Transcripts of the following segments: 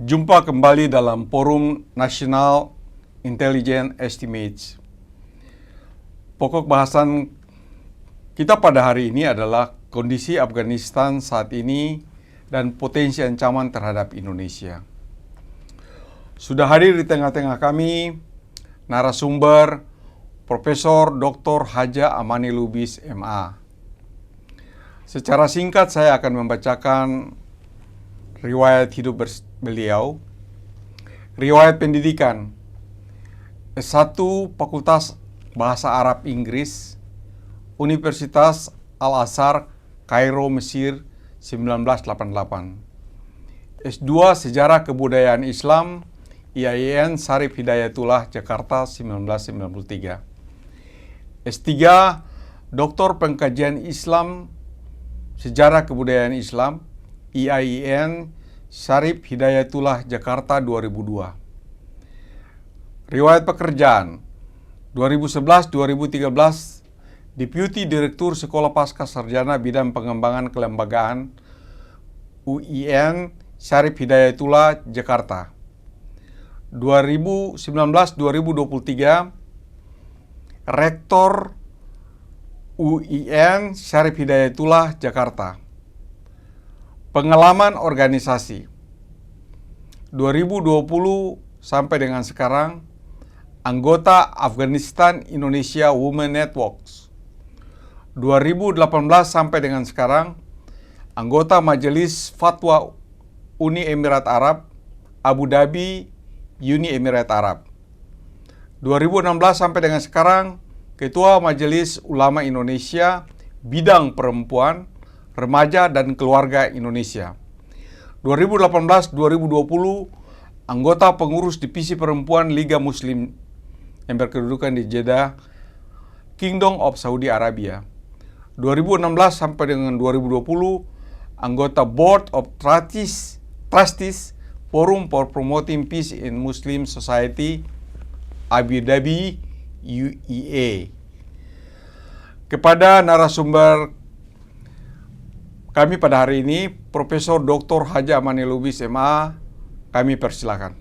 Jumpa kembali dalam Forum National Intelligence Estimates. Pokok bahasan kita pada hari ini adalah kondisi Afghanistan saat ini dan potensi ancaman terhadap Indonesia. Sudah hadir di tengah-tengah kami narasumber Profesor Dr. Haja Amani Lubis, MA. Secara singkat saya akan membacakan riwayat hidup beliau. Riwayat pendidikan: S1 Fakultas Bahasa Arab Inggris, Universitas Al-Azhar, Kairo, Mesir, 1988. S2 Sejarah Kebudayaan Islam, IAIN Syarif Hidayatullah, Jakarta, 1993. S3 Doktor Pengkajian Islam, Sejarah Kebudayaan Islam, IAIN Syarif Hidayatullah, Jakarta, 2002. Riwayat pekerjaan: 2011-2013 Deputi Direktur Sekolah Pasca Sarjana Bidang Pengembangan Kelembagaan, UIN Syarif Hidayatullah, Jakarta. 2019-2023 Rektor UIN Syarif Hidayatullah, Jakarta. Pengalaman organisasi: 2020 sampai dengan sekarang anggota Afghanistan Indonesia Women Networks. 2018 sampai dengan sekarang anggota Majelis Fatwa Uni Emirat Arab, Abu Dhabi, Uni Emirat Arab. 2016 sampai dengan sekarang Ketua Majelis Ulama Indonesia Bidang Perempuan, Remaja dan Keluarga Indonesia. 2018-2020 anggota pengurus Divisi Perempuan Liga Muslim yang berkedudukan di Jeddah, Kingdom of Saudi Arabia. 2016 sampai dengan 2020 anggota Board of Trustees Forum for Promoting Peace in Muslim Society, Abu Dhabi, UEA. Kepada narasumber kami pada hari ini, Profesor Dr. Haja Amani Lubis, MA, kami persilakan.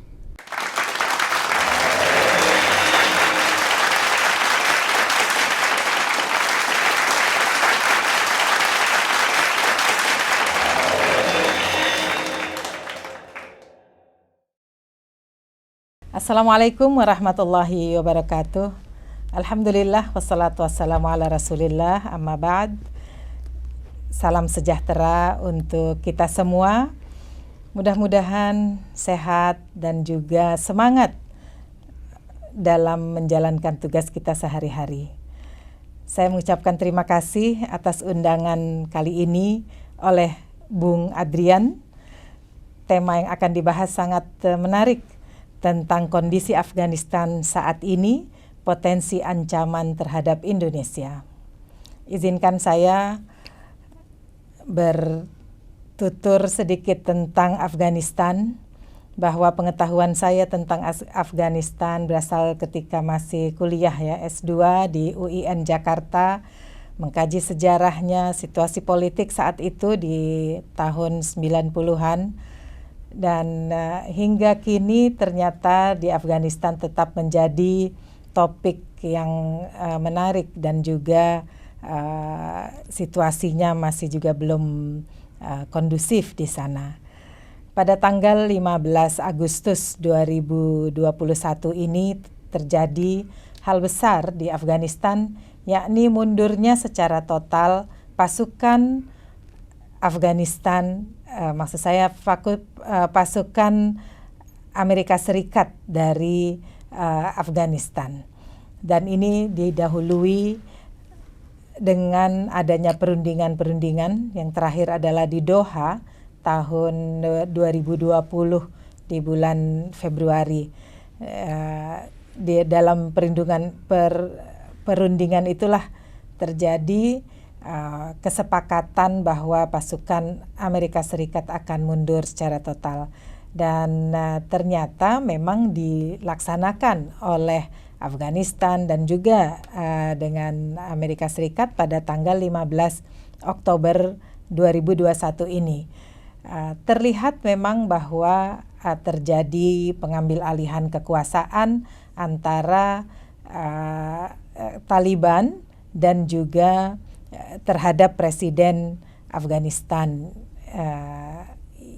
Assalamualaikum warahmatullahi wabarakatuh. Alhamdulillah wassalatu wassalamu ala rasulillah, amma ba'd. Salam sejahtera untuk kita semua. Mudah-mudahan sehat dan juga semangat dalam menjalankan tugas kita sehari-hari. Saya mengucapkan terima kasih atas undangan kali ini oleh Bung Adrian. Tema yang akan dibahas sangat menarik, tentang kondisi Afghanistan saat ini, potensi ancaman terhadap Indonesia. Izinkan saya bertutur sedikit tentang Afghanistan, bahwa pengetahuan saya tentang Afghanistan berasal ketika masih kuliah S2 di UIN Jakarta, mengkaji sejarahnya, situasi politik saat itu di tahun 90-an, dan hingga kini ternyata di Afghanistan tetap menjadi topik yang menarik dan juga situasinya masih juga belum kondusif di sana. Pada tanggal 15 Agustus 2021 ini terjadi hal besar di Afghanistan, yakni mundurnya secara total pasukan Afghanistan, maksud saya pasukan Amerika Serikat dari Afghanistan. Dan ini didahului dengan adanya perundingan-perundingan, yang terakhir adalah di Doha tahun 2020 di bulan Februari. Di dalam perundingan itulah terjadi kesepakatan bahwa pasukan Amerika Serikat akan mundur secara total. Dan ternyata memang dilaksanakan oleh Afghanistan dan juga dengan Amerika Serikat pada tanggal 15 Oktober 2021 ini. Terlihat memang bahwa terjadi pengambil alihan kekuasaan antara Taliban dan juga terhadap Presiden Afghanistan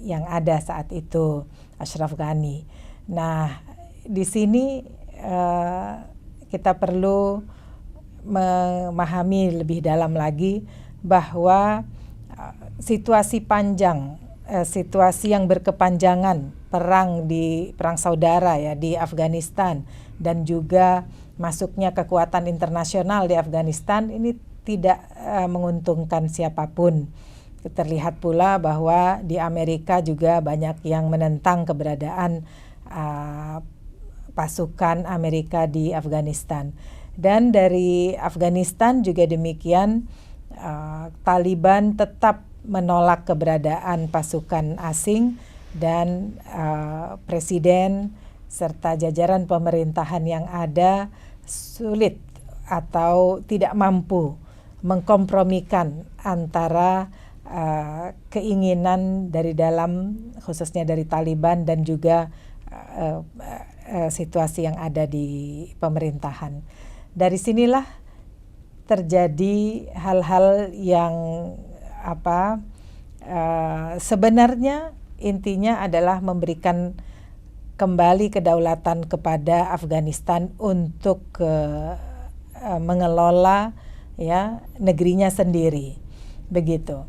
yang ada saat itu, Ashraf Ghani. Nah, di sini kita perlu memahami lebih dalam lagi bahwa situasi panjang, situasi yang berkepanjangan, perang saudara ya di Afghanistan dan juga masuknya kekuatan internasional di Afghanistan ini tidak menguntungkan siapapun. Terlihat pula bahwa di Amerika juga banyak yang menentang keberadaan pasukan Amerika di Afghanistan. Dan dari Afghanistan juga demikian, Taliban tetap menolak keberadaan pasukan asing dan presiden serta jajaran pemerintahan yang ada sulit atau tidak mampu mengkompromikan antara keinginan dari dalam, khususnya dari Taliban, dan juga situasi yang ada di pemerintahan. Dari sinilah terjadi hal-hal yang sebenarnya intinya adalah memberikan kembali kedaulatan kepada Afghanistan untuk mengelola ya negerinya sendiri, begitu.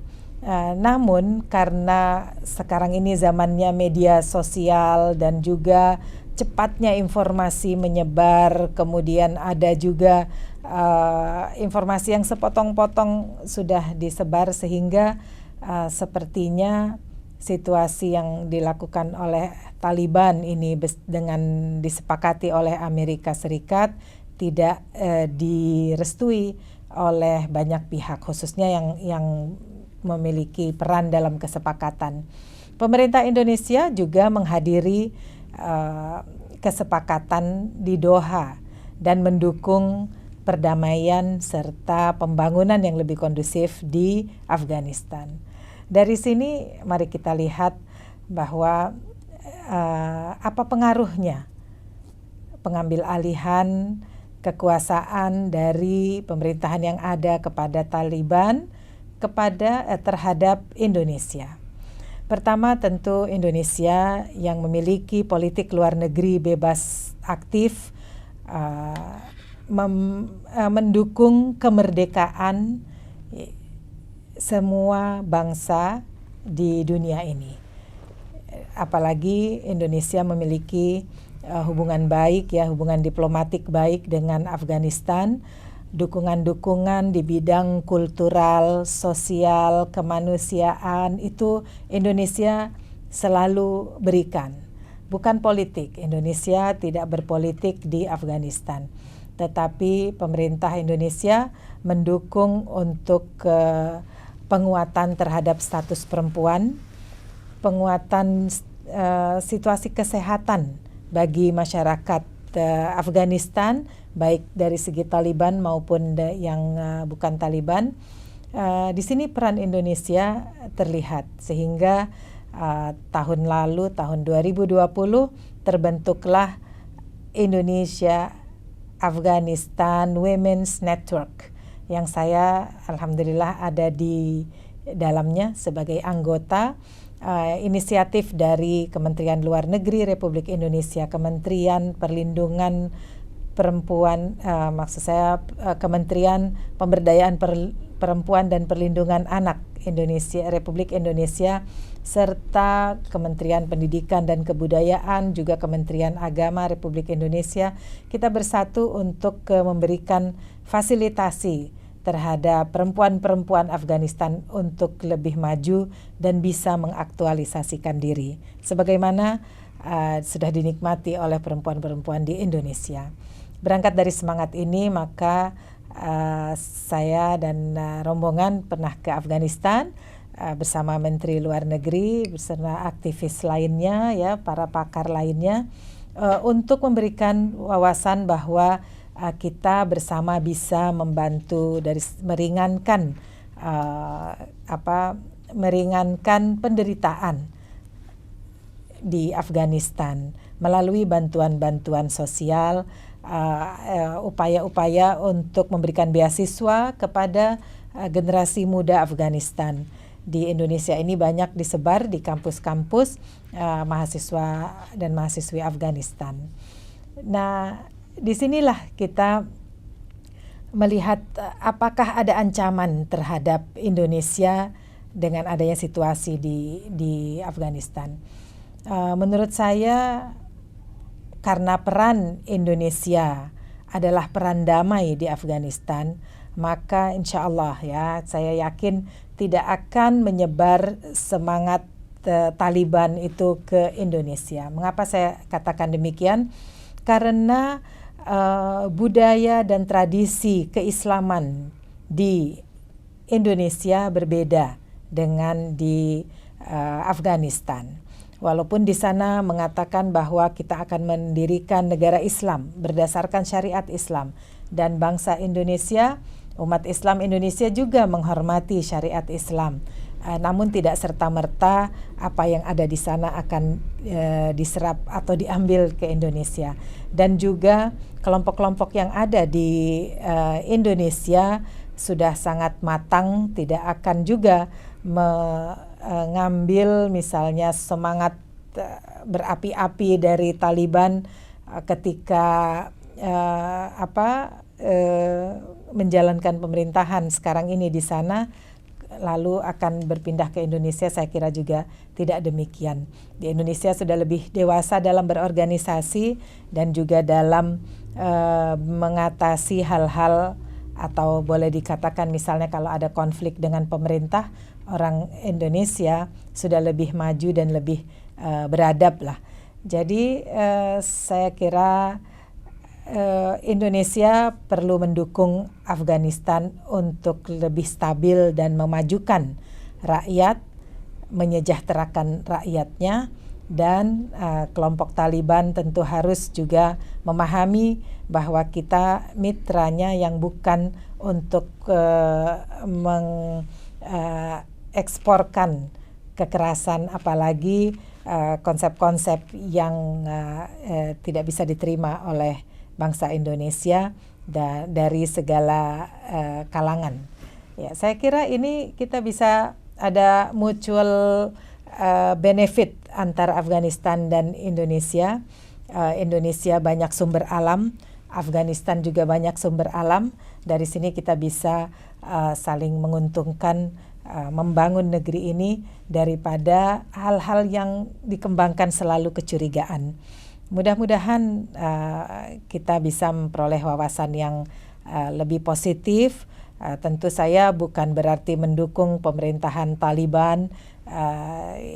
Namun karena sekarang ini zamannya media sosial dan juga cepatnya informasi menyebar, kemudian ada juga informasi yang sepotong-potong sudah disebar, sehingga sepertinya situasi yang dilakukan oleh Taliban ini dengan disepakati oleh Amerika Serikat tidak direstui oleh banyak pihak, khususnya yang memiliki peran dalam kesepakatan. Pemerintah Indonesia juga menghadiri kesepakatan di Doha dan mendukung perdamaian serta pembangunan yang lebih kondusif di Afghanistan. Dari sini mari kita lihat bahwa apa pengaruhnya pengambil alihan kekuasaan dari pemerintahan yang ada kepada Taliban terhadap Indonesia. Pertama, tentu Indonesia yang memiliki politik luar negeri bebas aktif mendukung kemerdekaan semua bangsa di dunia ini. Apalagi Indonesia memiliki hubungan baik ya, hubungan diplomatik baik dengan Afghanistan. Dukungan-dukungan di bidang kultural, sosial, kemanusiaan itu Indonesia selalu berikan. Bukan politik, Indonesia tidak berpolitik di Afghanistan. Tetapi pemerintah Indonesia mendukung untuk penguatan terhadap status perempuan, penguatan situasi kesehatan bagi masyarakat Afghanistan, baik dari segi Taliban maupun yang bukan Taliban. Di sini peran Indonesia terlihat, sehingga tahun lalu, tahun 2020, terbentuklah Indonesia Afghanistan Women's Network, yang saya alhamdulillah ada di dalamnya sebagai anggota. Inisiatif dari Kementerian Luar Negeri Republik Indonesia, Kementerian Perlindungan Perempuan, Kementerian Pemberdayaan Perempuan dan Perlindungan Anak Indonesia, Republik Indonesia, serta Kementerian Pendidikan dan Kebudayaan, juga Kementerian Agama Republik Indonesia. Kita bersatu untuk memberikan fasilitasi terhadap perempuan-perempuan Afghanistan untuk lebih maju dan bisa mengaktualisasikan diri sebagaimana sudah dinikmati oleh perempuan-perempuan di Indonesia. Berangkat dari semangat ini, maka saya dan rombongan pernah ke Afghanistan bersama Menteri Luar Negeri beserta aktivis lainnya ya, para pakar lainnya, untuk memberikan wawasan bahwa kita bersama bisa membantu dari meringankan penderitaan di Afghanistan melalui bantuan-bantuan sosial, upaya-upaya untuk memberikan beasiswa kepada generasi muda Afghanistan. Di Indonesia ini banyak disebar di kampus-kampus mahasiswa dan mahasiswi Afghanistan. Nah, disinilah kita melihat apakah ada ancaman terhadap Indonesia dengan adanya situasi di Afghanistan. Menurut saya, karena peran Indonesia adalah peran damai di Afghanistan, maka insya Allah ya, saya yakin tidak akan menyebar semangat Taliban itu ke Indonesia. Mengapa saya katakan demikian? Karena budaya dan tradisi keislaman di Indonesia berbeda dengan di Afghanistan. Walaupun di sana mengatakan bahwa kita akan mendirikan negara Islam berdasarkan syariat Islam, dan bangsa Indonesia, umat Islam Indonesia juga menghormati syariat Islam. Namun tidak serta-merta apa yang ada di sana akan diserap atau diambil ke Indonesia. Dan juga kelompok-kelompok yang ada di Indonesia sudah sangat matang, tidak akan juga mengambil misalnya semangat berapi-api dari Taliban ketika menjalankan pemerintahan sekarang ini di sana, lalu akan berpindah ke Indonesia. Saya kira juga tidak demikian. Di Indonesia sudah lebih dewasa dalam berorganisasi dan juga dalam mengatasi hal-hal, atau boleh dikatakan misalnya kalau ada konflik dengan pemerintah, orang Indonesia sudah lebih maju dan lebih beradab lah. Jadi saya kira Indonesia perlu mendukung Afghanistan untuk lebih stabil dan memajukan rakyat, menyejahterakan rakyatnya, dan kelompok Taliban tentu harus juga memahami bahwa kita mitranya yang bukan untuk eksporkan kekerasan, apalagi konsep-konsep yang tidak bisa diterima oleh bangsa Indonesia dari segala kalangan. Ya, saya kira ini kita bisa ada mutual benefit antara Afghanistan dan Indonesia. Indonesia banyak sumber alam, Afghanistan juga banyak sumber alam. Dari sini kita bisa saling menguntungkan, membangun negeri ini daripada hal-hal yang dikembangkan selalu kecurigaan. Mudah-mudahan kita bisa memperoleh wawasan yang lebih positif. Tentu saya bukan berarti mendukung pemerintahan Taliban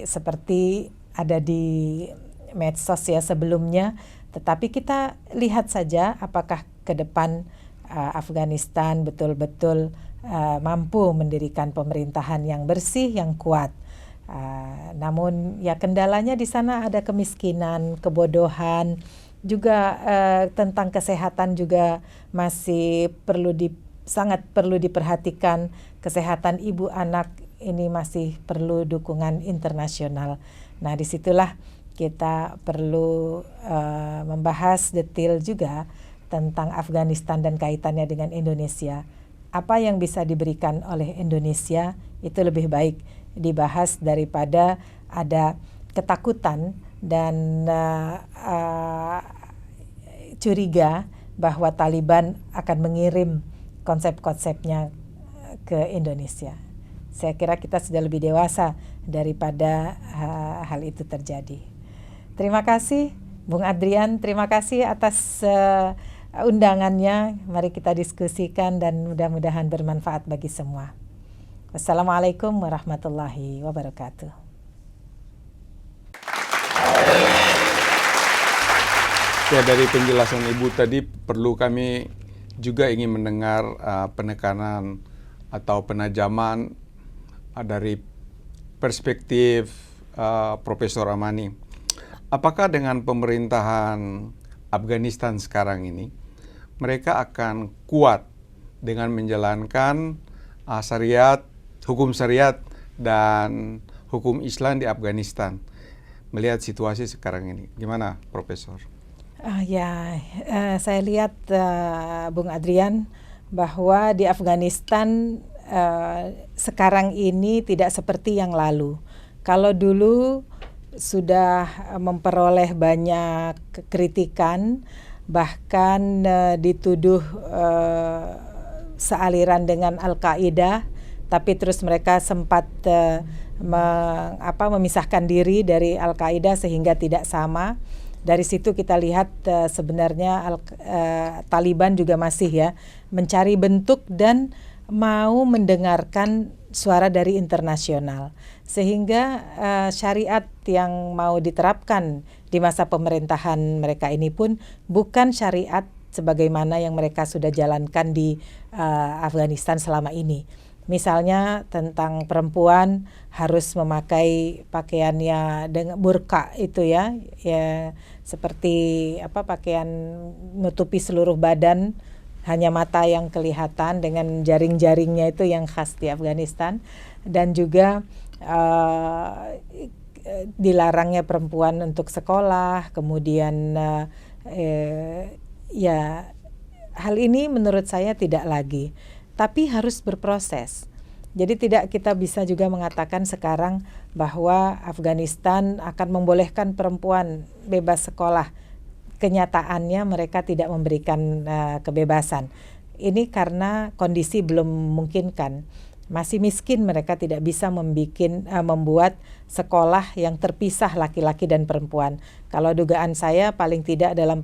seperti ada di medsos ya sebelumnya, tetapi kita lihat saja apakah ke depan Afghanistan betul-betul mampu mendirikan pemerintahan yang bersih, yang kuat. Namun ya kendalanya di sana ada kemiskinan, kebodohan, juga tentang kesehatan juga masih sangat perlu diperhatikan. Kesehatan ibu anak ini masih perlu dukungan internasional. Nah, disitulah kita perlu membahas detail juga tentang Afghanistan dan kaitannya dengan Indonesia. Apa yang bisa diberikan oleh Indonesia itu lebih baik dibahas daripada ada ketakutan dan curiga bahwa Taliban akan mengirim konsep-konsepnya ke Indonesia. Saya kira kita sudah lebih dewasa daripada hal itu terjadi. Terima kasih Bung Adrian, terima kasih atas undangannya. Mari kita diskusikan dan mudah-mudahan bermanfaat bagi semua. Wassalamualaikum warahmatullahi wabarakatuh. Ya, dari penjelasan Ibu tadi perlu kami juga ingin mendengar penekanan atau penajaman dari perspektif Profesor Amani. Apakah dengan pemerintahan Afghanistan sekarang ini mereka akan kuat dengan menjalankan hukum syariat dan hukum Islam di Afghanistan? melihat situasi sekarang ini. Gimana, Profesor? Saya lihat Bung Adrian bahwa di Afghanistan sekarang ini tidak seperti yang lalu. Kalau dulu sudah memperoleh banyak kritikan, bahkan dituduh sealiran dengan Al-Qaeda, tapi terus mereka sempat memisahkan diri dari Al-Qaeda sehingga tidak sama. Dari situ kita lihat sebenarnya Taliban juga masih ya mencari bentuk dan mau mendengarkan suara dari internasional, sehingga syariat yang mau diterapkan di masa pemerintahan mereka ini pun bukan syariat sebagaimana yang mereka sudah jalankan di Afghanistan selama ini. Misalnya tentang perempuan harus memakai pakaiannya dengan burqa itu ya seperti pakaian menutupi seluruh badan, hanya mata yang kelihatan dengan jaring-jaringnya itu yang khas di Afghanistan, dan juga dilarangnya perempuan untuk sekolah. Kemudian hal ini menurut saya tidak lagi, tapi harus berproses. Jadi tidak kita bisa juga mengatakan sekarang bahwa Afghanistan akan membolehkan perempuan bebas sekolah. Kenyataannya mereka tidak memberikan kebebasan. Ini karena kondisi belum memungkinkan. Masih miskin, mereka tidak bisa membuat sekolah yang terpisah laki-laki dan perempuan. Kalau dugaan saya paling tidak dalam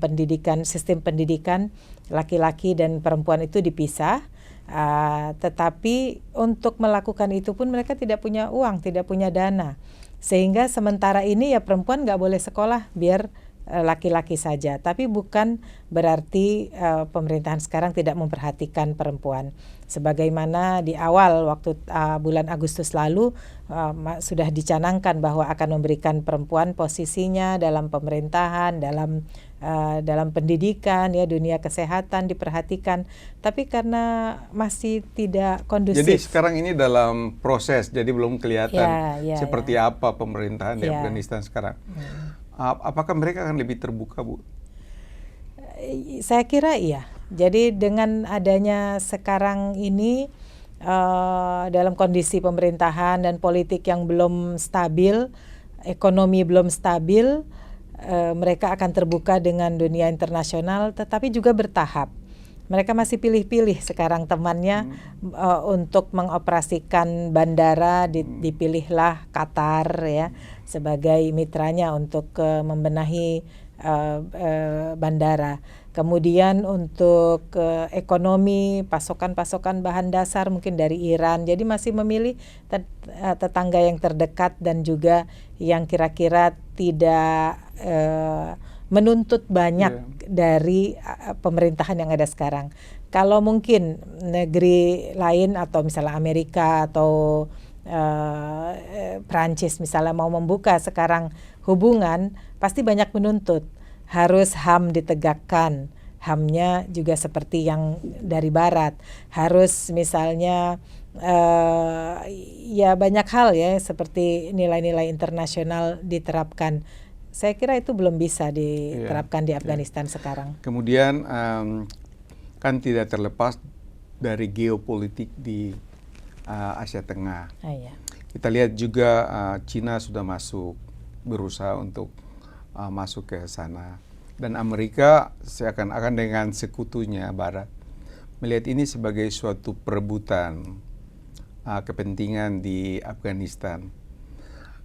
sistem pendidikan laki-laki dan perempuan itu dipisah. Tetapi untuk melakukan itu pun mereka tidak punya uang, tidak punya dana, sehingga sementara ini ya perempuan nggak boleh sekolah, biar laki-laki saja. Tapi bukan berarti pemerintahan sekarang tidak memperhatikan perempuan. Sebagaimana di awal waktu bulan Agustus lalu sudah dicanangkan bahwa akan memberikan perempuan posisinya dalam pemerintahan, dalam pendidikan, ya, dunia kesehatan diperhatikan. Tapi karena masih tidak kondusif. Jadi sekarang ini dalam proses, jadi belum kelihatan seperti apa pemerintahan di Afghanistan sekarang. Apakah mereka akan lebih terbuka, Bu? Saya kira iya. Jadi dengan adanya sekarang ini dalam kondisi pemerintahan dan politik yang belum stabil, ekonomi belum stabil, mereka akan terbuka dengan dunia internasional, tetapi juga bertahap. Mereka masih pilih-pilih sekarang temannya untuk mengoperasikan bandara, dipilihlah Qatar ya sebagai mitranya untuk membenahi bandara. Kemudian untuk ekonomi, pasokan-pasokan bahan dasar mungkin dari Iran. Jadi masih memilih tetangga yang terdekat dan juga yang kira-kira tidak menuntut banyak dari pemerintahan yang ada sekarang. Kalau mungkin negeri lain atau misalnya Amerika atau Prancis misalnya mau membuka sekarang hubungan, pasti banyak menuntut. Harus HAM ditegakkan, HAM-nya juga seperti yang dari Barat. Harus misalnya ya banyak hal ya seperti nilai-nilai internasional diterapkan. Saya kira itu belum bisa diterapkan di Afghanistan sekarang. Kemudian kan tidak terlepas dari geopolitik di Asia Tengah. Kita lihat juga Cina sudah berusaha untuk masuk ke sana. Dan Amerika seakan-akan dengan sekutunya Barat melihat ini sebagai suatu perebutan kepentingan di Afghanistan.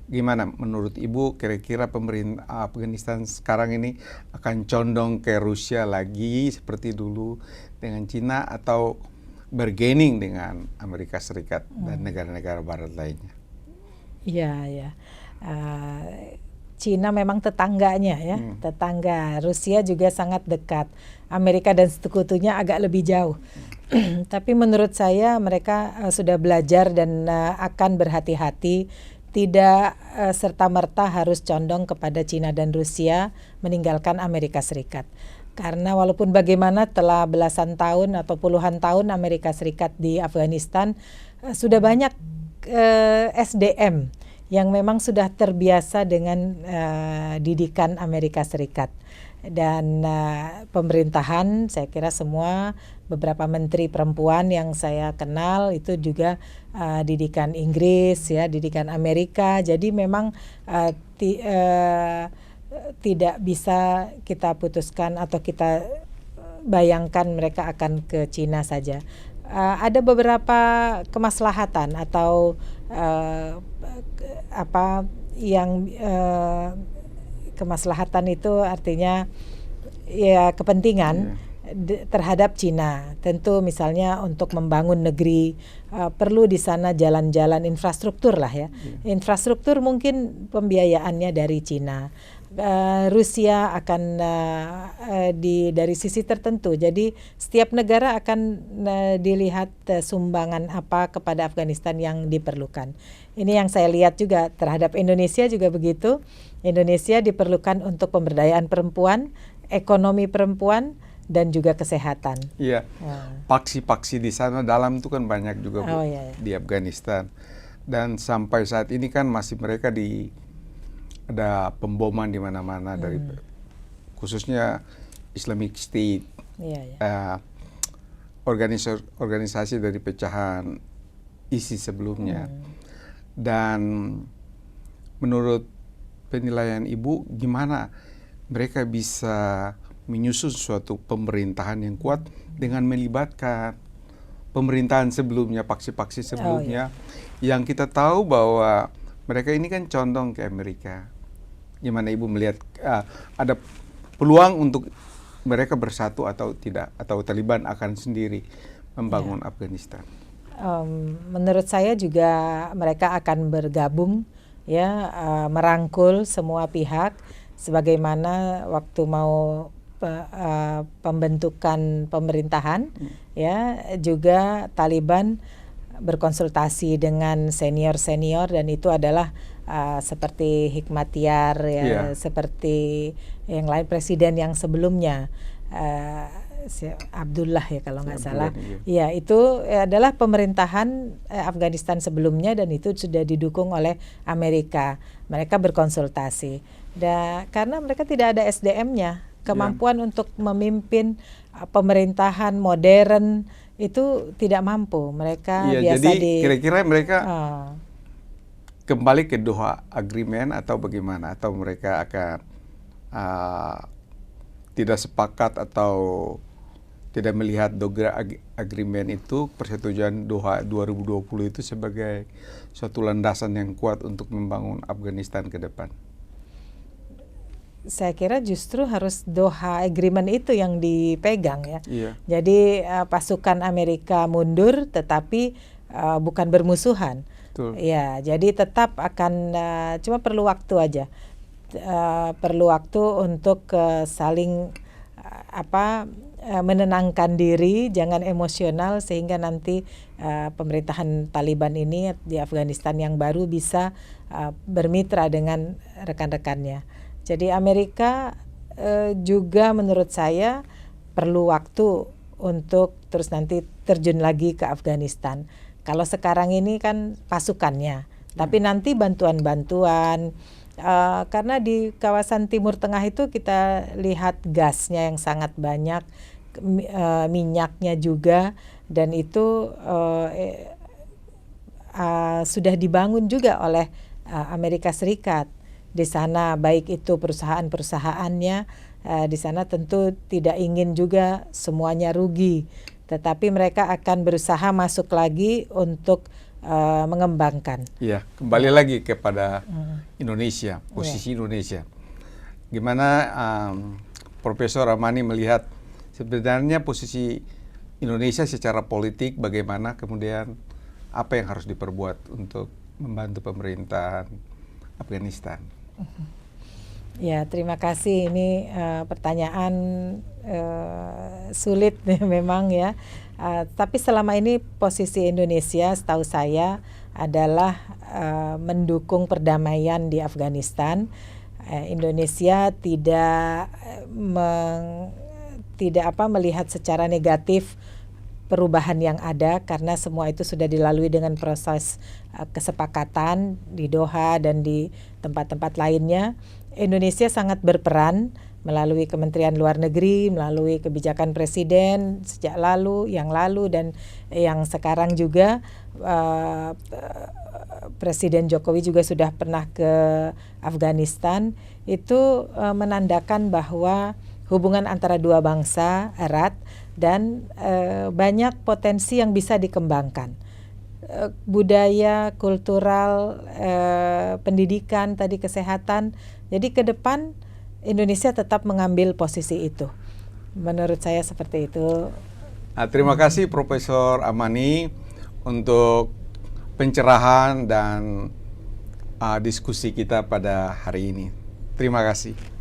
Gimana menurut Ibu, kira-kira pemerintah Afghanistan sekarang ini akan condong ke Rusia lagi seperti dulu dengan Cina atau bergaining dengan Amerika Serikat dan negara-negara Barat lainnya? Iya. Cina memang tetangganya ya, tetangga. Rusia juga sangat dekat. Amerika dan sekutunya agak lebih jauh. Tapi menurut saya mereka sudah belajar dan akan berhati-hati. Tidak serta-merta harus condong kepada Cina dan Rusia meninggalkan Amerika Serikat. Karena walaupun bagaimana telah belasan tahun atau puluhan tahun Amerika Serikat di Afghanistan, sudah banyak SDM yang memang sudah terbiasa dengan didikan Amerika Serikat. Dan pemerintahan, saya kira semua beberapa menteri perempuan yang saya kenal itu juga didikan Inggris, ya, didikan Amerika. Jadi memang tidak bisa kita putuskan atau kita bayangkan mereka akan ke Cina saja. Ada beberapa kemaslahatan atau kemaslahatan itu artinya ya kepentingan terhadap Cina. Tentu misalnya untuk membangun negeri perlu di sana jalan-jalan infrastruktur lah ya. Infrastruktur mungkin pembiayaannya dari Cina. Rusia akan dari sisi tertentu. Jadi setiap negara akan dilihat sumbangan apa kepada Afghanistan yang diperlukan. Ini yang saya lihat juga terhadap Indonesia juga begitu. Indonesia diperlukan untuk pemberdayaan perempuan, ekonomi perempuan, dan juga kesehatan. Iya, paksi-paksi di sana dalam itu kan banyak juga Bu, di Afghanistan. Dan sampai saat ini kan masih mereka ada pemboman di mana-mana dari khususnya Islamic State, organisasi dari pecahan ISIS sebelumnya. Dan menurut penilaian Ibu, gimana mereka bisa menyusun suatu pemerintahan yang kuat dengan melibatkan pemerintahan sebelumnya, paksi-paksi sebelumnya, yang kita tahu bahwa mereka ini kan condong ke Amerika. Gimana Ibu melihat ada peluang untuk mereka bersatu atau tidak, atau Taliban akan sendiri membangun Afghanistan? Menurut saya juga mereka akan bergabung, ya, merangkul semua pihak, sebagaimana waktu mau pembentukan pemerintahan, ya, juga Taliban berkonsultasi dengan senior-senior, dan itu adalah seperti Hikmatyar, ya, seperti yang lain presiden yang sebelumnya, Abdullah ya kalau nggak salah. Ya, itu adalah pemerintahan Afghanistan sebelumnya, dan itu sudah didukung oleh Amerika. Mereka berkonsultasi. Karena mereka tidak ada SDM-nya, kemampuan untuk memimpin pemerintahan modern itu tidak mampu. Mereka biasa jadi kira-kira mereka kembali ke Doha Agreement atau bagaimana? Atau mereka akan tidak sepakat atau tidak melihat Doha Agreement itu, persetujuan Doha 2020 itu sebagai suatu landasan yang kuat untuk membangun Afghanistan ke depan? Saya kira justru harus Doha Agreement itu yang dipegang, ya. Jadi pasukan Amerika mundur, tetapi bukan bermusuhan. Ya, jadi tetap akan cuma perlu waktu aja. Perlu waktu untuk saling menenangkan diri, jangan emosional, sehingga nanti pemerintahan Taliban ini di Afghanistan yang baru bisa bermitra dengan rekan-rekannya. Jadi Amerika juga menurut saya perlu waktu untuk terus nanti terjun lagi ke Afghanistan. Kalau sekarang ini kan pasukannya, tapi nanti bantuan-bantuan, karena di kawasan Timur Tengah itu kita lihat gasnya yang sangat banyak, minyaknya juga, dan itu sudah dibangun juga oleh Amerika Serikat. Di sana baik itu perusahaan-perusahaannya, di sana tentu tidak ingin juga semuanya rugi, tetapi mereka akan berusaha masuk lagi untuk mengembangkan. Iya, kembali lagi kepada Indonesia, posisi Indonesia. Gimana Profesor Ramani melihat sebenarnya posisi Indonesia secara politik, bagaimana kemudian apa yang harus diperbuat untuk membantu pemerintahan Afghanistan? Ya, terima kasih. Ini pertanyaan sulit memang, ya. Tapi selama ini posisi Indonesia setahu saya adalah mendukung perdamaian di Afghanistan. Indonesia tidak melihat secara negatif perubahan yang ada karena semua itu sudah dilalui dengan proses kesepakatan di Doha dan di tempat-tempat lainnya. Indonesia sangat berperan melalui Kementerian Luar Negeri, melalui kebijakan Presiden sejak yang lalu dan yang sekarang juga. Presiden Jokowi juga sudah pernah ke Afghanistan. Itu menandakan bahwa hubungan antara dua bangsa erat dan banyak potensi yang bisa dikembangkan. Budaya, kultural, pendidikan, tadi kesehatan. Jadi ke depan Indonesia tetap mengambil posisi itu. Menurut saya seperti itu. Nah, terima kasih Profesor Amani untuk pencerahan dan diskusi kita pada hari ini. Terima kasih.